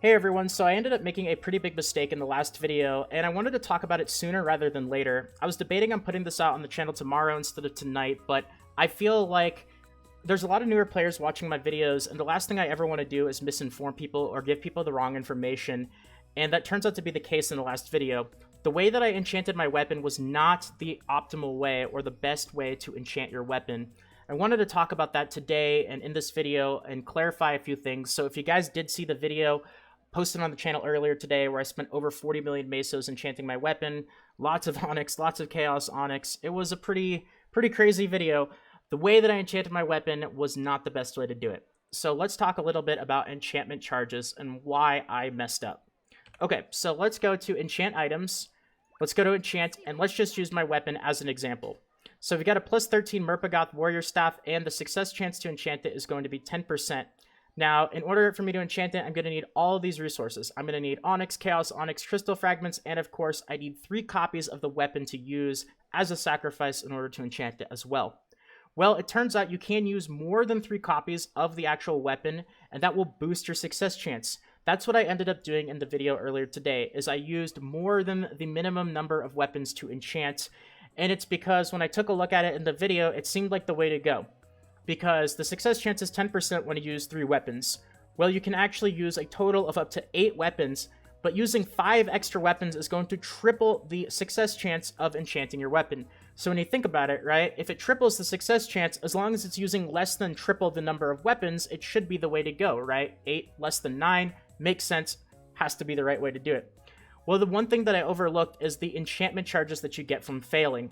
Hey everyone, so I ended up making a pretty big mistake in the last video, and I wanted to talk about it sooner rather than later. I was debating on putting this out on the channel tomorrow instead of tonight, but I feel like there's a lot of newer players watching my videos, and the last thing I ever want to do is misinform people or give people the wrong information, and that turns out to be the case in the last video. The way that I enchanted my weapon was not the optimal way or the best way to enchant your weapon. I wanted to talk about that today and in this video and clarify a few things. So if you guys did see the video posted on the channel earlier today where I spent over 40 million mesos enchanting my weapon, lots of onyx, lots of chaos onyx, it was a pretty crazy video. The way that I enchanted my weapon was not the best way to do it. So let's talk a little bit about enchantment charges and why I messed up. Okay, so let's go to enchant items. Let's go to enchant, and let's just use my weapon as an example. So we got a plus 13 Merpagoth Warrior Staff, and the success chance to enchant it is going to be 10%. Now, in order for me to enchant it, I'm going to need all of these resources. I'm going to need onyx, chaos, onyx, crystal fragments, and of course, I need 3 copies of the weapon to use as a sacrifice in order to enchant it as well. Well, it turns out you can use more than 3 copies of the actual weapon, and that will boost your success chance. That's what I ended up doing in the video earlier today, is I used more than the minimum number of weapons to enchant, and it's because when I took a look at it in the video, it seemed like the way to go. Because the success chance is 10% when you use 3 weapons. Well, you can actually use a total of up to 8 weapons, but using 5 extra weapons is going to triple the success chance of enchanting your weapon. So when you think about it, right, if it triples the success chance, as long as it's using less than triple the number of weapons, it should be the way to go, right? 8 less than 9 makes sense, has to be the right way to do it. Well, the one thing that I overlooked is the enchantment charges that you get from failing.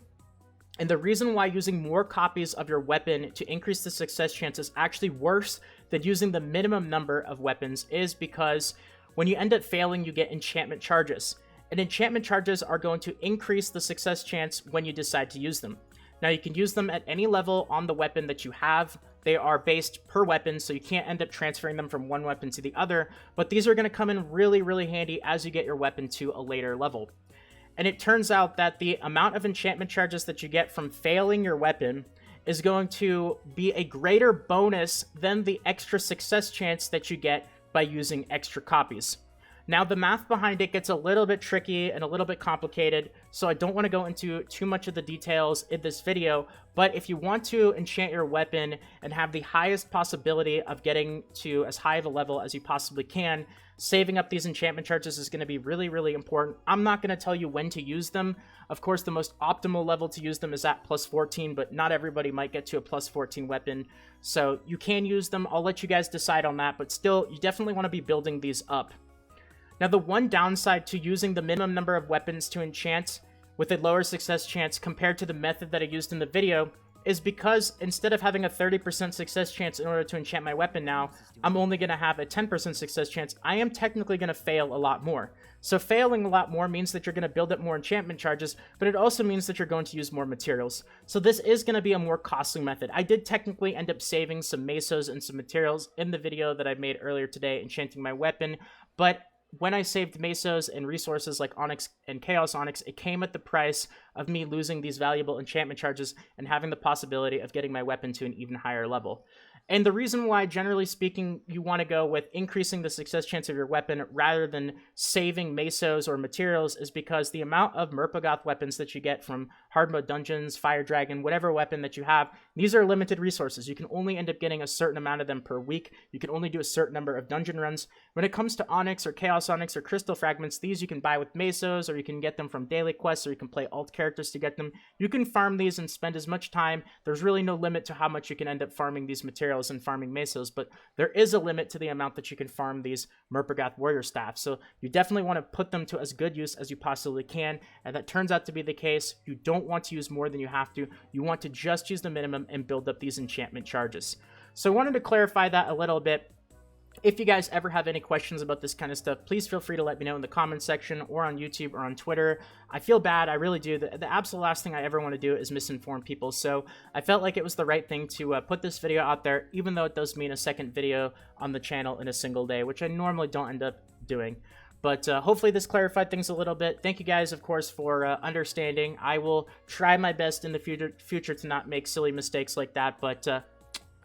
And the reason why using more copies of your weapon to increase the success chance is actually worse than using the minimum number of weapons is because when you end up failing, you get enchantment charges. And enchantment charges are going to increase the success chance when you decide to use them. Now, you can use them at any level on the weapon that you have. They are based per weapon, so you can't end up transferring them from one weapon to the other. But these are going to come in really handy as you get your weapon to a later level. And it turns out that the amount of enchantment charges that you get from failing your weapon is going to be a greater bonus than the extra success chance that you get by using extra copies. Now, the math behind it gets a little bit tricky and a little bit complicated, so I don't want to go into too much of the details in this video, but if you want to enchant your weapon and have the highest possibility of getting to as high of a level as you possibly can, saving up these enchantment charges is going to be really important. I'm not going to tell you when to use them. Of course, the most optimal level to use them is at plus 14, but not everybody might get to a plus 14 weapon, so you can use them. I'll let you guys decide on that, but still, you definitely want to be building these up. Now, the one downside to using the minimum number of weapons to enchant with a lower success chance compared to the method that I used in the video is because instead of having a 30% success chance in order to enchant my weapon now, I'm only going to have a 10% success chance. I am technically going to fail a lot more. So failing a lot more means that you're going to build up more enchantment charges, but it also means that you're going to use more materials. So this is going to be a more costly method. I did technically end up saving some mesos and some materials in the video that I made earlier today, enchanting my weapon, but when I saved mesos and resources like onyx and chaos onyx, it came at the price of me losing these valuable enchantment charges and having the possibility of getting my weapon to an even higher level. And the reason why, generally speaking, you want to go with increasing the success chance of your weapon rather than saving mesos or materials is because the amount of Merpagoth weapons that you get from hard mode dungeons, fire dragon, whatever weapon that you have, these are limited resources. You can only end up getting a certain amount of them per week. You can only do a certain number of dungeon runs. When it comes to onyx or chaos onyx or crystal fragments, these you can buy with mesos, or you can get them from daily quests, or you can play alt characters to get them. You can farm these and spend as much time. There's really no limit to how much you can end up farming these materials and farming mesos, but there is a limit to the amount that you can farm these Merpagoth Warrior Staff, so you definitely want to put them to as good use as you possibly can, and that turns out to be the case. You don't want to use more than you have to. You want to just use the minimum and build up these enchantment charges. So I wanted to clarify that a little bit. If you guys ever have any questions about this kind of stuff, please feel free to let me know in the comments section or on YouTube or on Twitter. I feel bad, I really do. The absolute last thing I ever want to do is misinform people, so I felt like it was the right thing to put this video out there, even though it does mean a second video on the channel in a single day, which I normally don't end up doing. But hopefully this clarified things a little bit. Thank you guys, of course, for understanding. I will try my best in the future to not make silly mistakes like that, but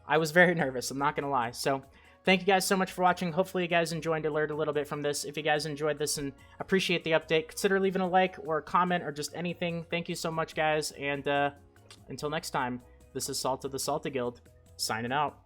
I was very nervous, I'm not going to lie. So thank you guys so much for watching. Hopefully you guys enjoyed and learned a little bit from this. If you guys enjoyed this and appreciate the update, consider leaving a like or a comment or just anything. Thank you so much, guys, and until next time, this is Salt of the Salty Guild, signing out.